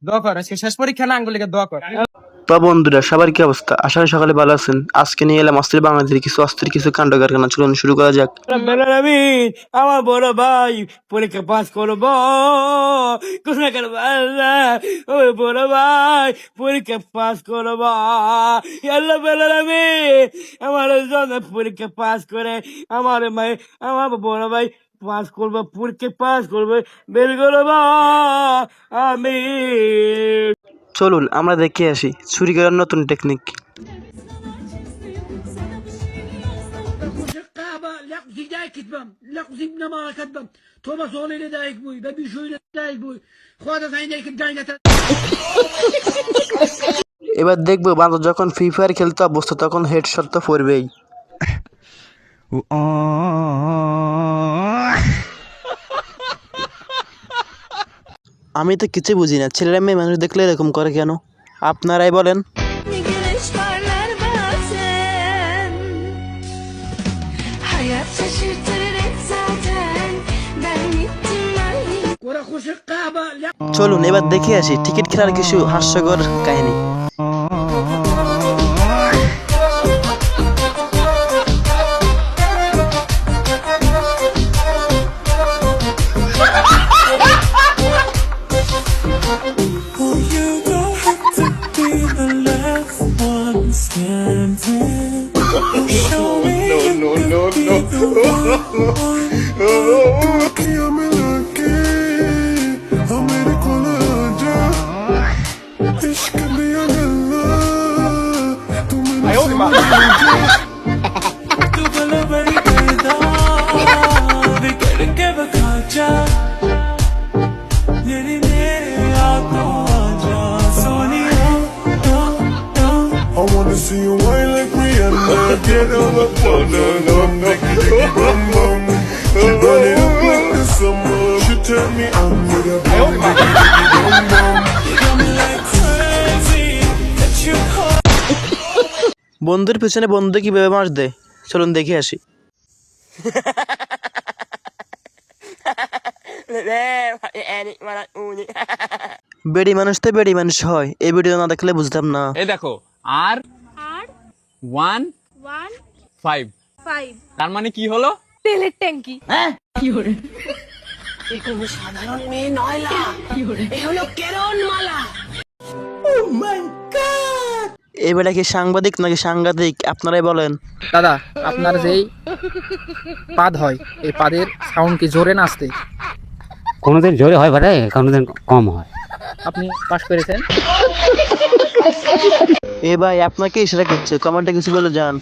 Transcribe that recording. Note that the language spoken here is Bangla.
দোয়া কর, আজকে শেষ পরীক্ষা না, আঙ্গুলিকে দোয়া কর। তো বন্ধুরা, সবার কি অবস্থা? আশা করি সকালে ভালো আছেন। আজকে নিয়ে এলাম অস্থির বাংলাদেশের কিছু অস্থির কিছু কাণ্ড কারখানা। চলুন শুরু করা যাক। আমার বড় ভাই পরীক্ষা পাস করবো, কোথায় করবো আল্লাহ, ওই বড় ভাই পরীক্ষা পাস করবো আল্লাহ বেলার আমি আমার জন্য পরীক্ষা পাস করে আমার ভাই, আমার বড় ভাই পাস করবো, পরীক্ষা পাস করবে, বের করবো আমি। চলুন আমরা দেখে আসি চুরি করার নতুন টেকনিক। القهبة لا زيداي كتبم لا زيبنا ما كتبم توما صولي لدايك بوي ببي شوي لدايك بوي خواطة عينيك الداينة এবার দেখবো বান্দর যখন ফ্রি ফায়ার খেলতে অবস্থা তখন হেডশট তো পড়বেই। আমি তো কিছু বুঝি না, ছেলেরা মেয়ে মানুষ দেখলে এরকম করে কেন? আপনারাই বলেন। Güneş parlar bazen. Hayat şaşırtır hep zaten. Ben gittim ay. ورا خوش القهبة لا চলুন এবার দেখে আসি টিকিট খেলার কিছু হাস্যকর কাহিনী। I wanna see you whine like Rihanna. Get on the phone, no, bum bum. She run it up like the summer. She turn me on with a bum bum. Got me like crazy that you call. বন্ধুর পিছনে বন্ধু কিভাবে মাস দেয় চলুন দেখে আসি। বেড়ি মানুষ তো বেড়ি মানুষ হয়, এই ভিডিও না দেখলে বুঝতাম না। এই দেখো আর আর 1 1 5 5 তার মানে কি হলো? তেলের ট্যাঙ্কি। এই বেটা কি সাংবাদিক নাকি সাংঘাতিক? আপনারাই বলেন। দাদা, আপনার যেই পাদ হয় এই পাদের সাউন্ড কি জোরে না আসতে? কোনোদিন জোরে হয় ভাই, কোনোদিন কম হয়। আপনি পাস করেছেন? এ ভাই আপনাকে ইশারা করছে, কমেন্টে কিছু বলে যান।